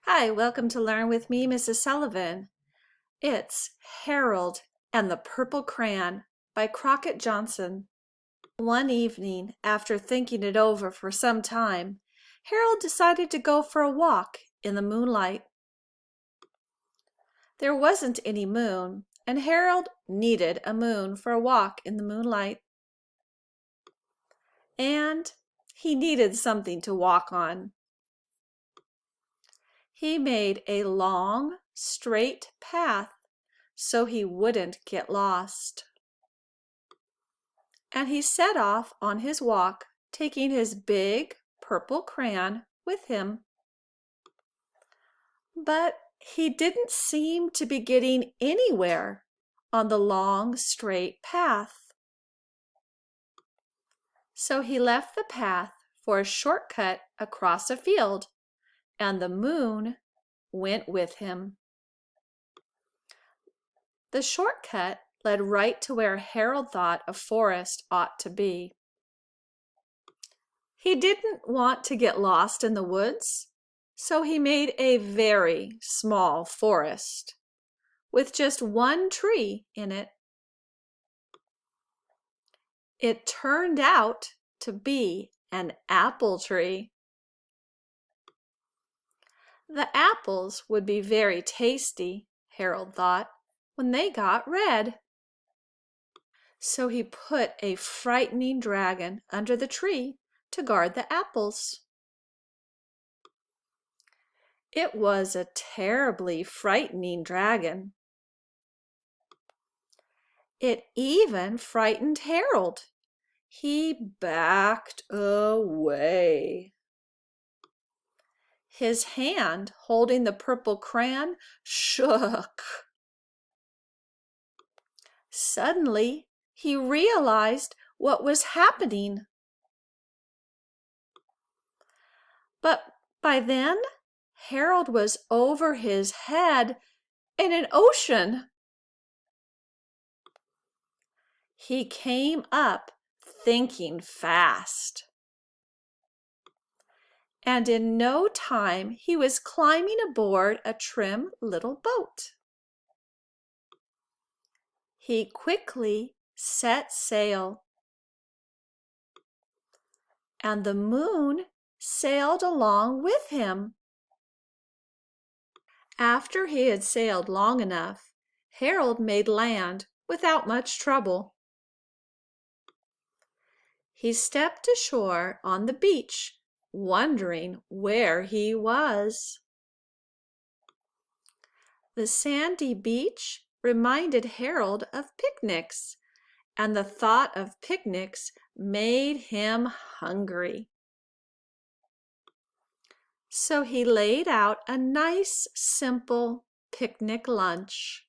Hi, welcome to Learn with me, Mrs. Sullivan. It's Harold and the Purple Crayon by Crockett Johnson. One evening, after thinking it over for some time, Harold decided to go for a walk in the moonlight. There wasn't any moon, and Harold needed a moon for a walk in the moonlight. And he needed something to walk on. He made a long, straight path so he wouldn't get lost. And he set off on his walk, taking his big purple crayon with him. But he didn't seem to be getting anywhere on the long, straight path. So he left the path for a shortcut across a field, and the moon went with him. The shortcut led right to where Harold thought a forest ought to be. He didn't want to get lost in the woods, so he made a very small forest with just one tree in it. It turned out to be an apple tree. The apples would be very tasty, Harold thought, when they got red. So he put a frightening dragon under the tree to guard the apples. It was a terribly frightening dragon. It even frightened Harold. He backed away. His hand holding the purple crayon shook. Suddenly, he realized what was happening. But by then, Harold was over his head in an ocean. He came up thinking fast. And in no time, he was climbing aboard a trim little boat. He quickly set sail, and the moon sailed along with him. After he had sailed long enough, Harold made land without much trouble. He stepped ashore on the beach, wondering where he was. The sandy beach reminded Harold of picnics, and the thought of picnics made him hungry. So he laid out a nice, simple picnic lunch.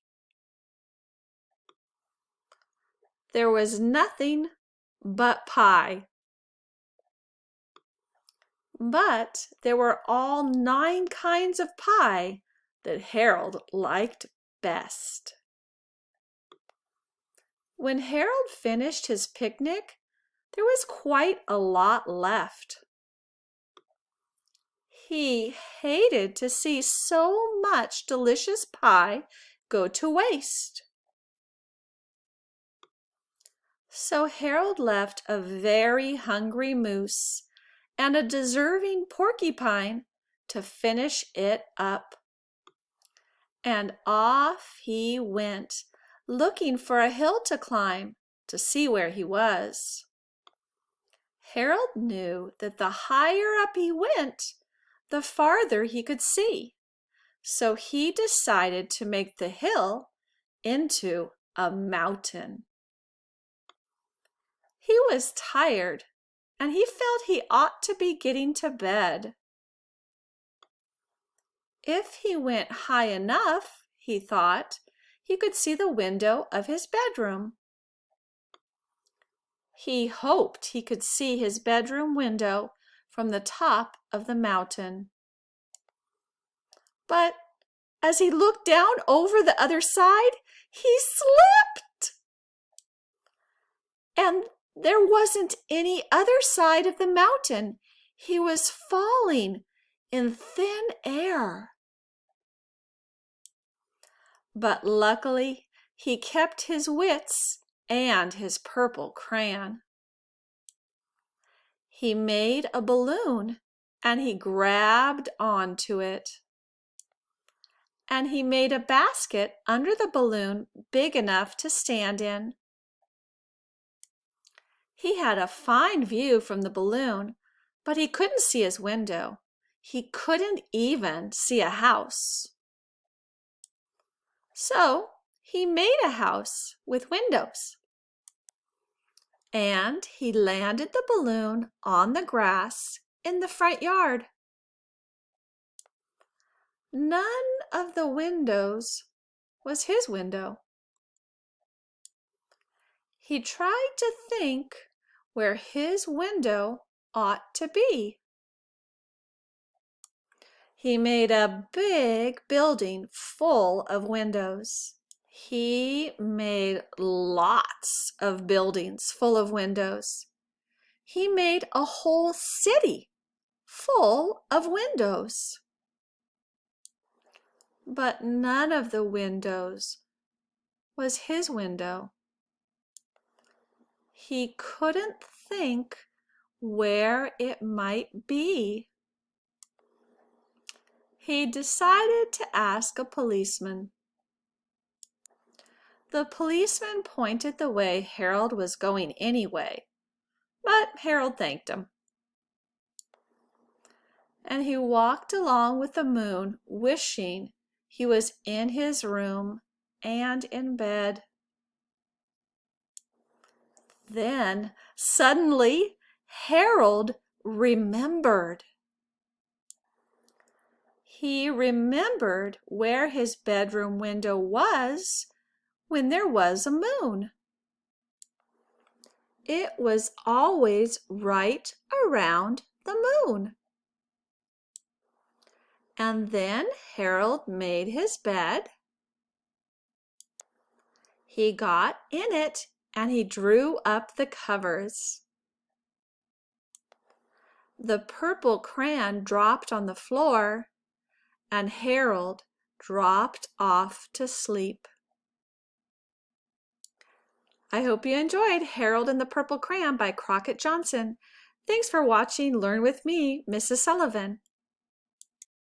There was nothing but pie. But there were all 9 kinds of pie that Harold liked best. When Harold finished his picnic, there was quite a lot left. He hated to see so much delicious pie go to waste. So Harold left a very hungry moose and a deserving porcupine to finish it up. And off he went, looking for a hill to climb to see where he was. Harold knew that the higher up he went, the farther he could see. So he decided to make the hill into a mountain. He was tired, and he felt he ought to be getting to bed. If he went high enough, he thought, he could see the window of his bedroom. He hoped he could see his bedroom window from the top of the mountain. But as he looked down over the other side, he slipped. And there wasn't any other side of the mountain. He was falling in thin air. But luckily, he kept his wits and his purple crayon. He made a balloon and he grabbed onto it. And he made a basket under the balloon big enough to stand in. He had a fine view from the balloon, but he couldn't see his window. He couldn't even see a house. So he made a house with windows. And he landed the balloon on the grass in the front yard. None of the windows was his window. He tried to think where his window ought to be. He made a big building full of windows. He made lots of buildings full of windows. He made a whole city full of windows. But none of the windows was his window. He couldn't think where it might be. He decided to ask a policeman. The policeman pointed the way Harold was going anyway, but Harold thanked him. And he walked along with the moon, wishing he was in his room and in bed. Then suddenly Harold remembered. He remembered where his bedroom window was when there was a moon. It was always right around the moon. And then Harold made his bed. He got in it and he drew up the covers. The purple crayon dropped on the floor and Harold dropped off to sleep. I hope you enjoyed Harold and the Purple Crayon by Crockett Johnson. Thanks for watching Learn with me, Mrs. Sullivan.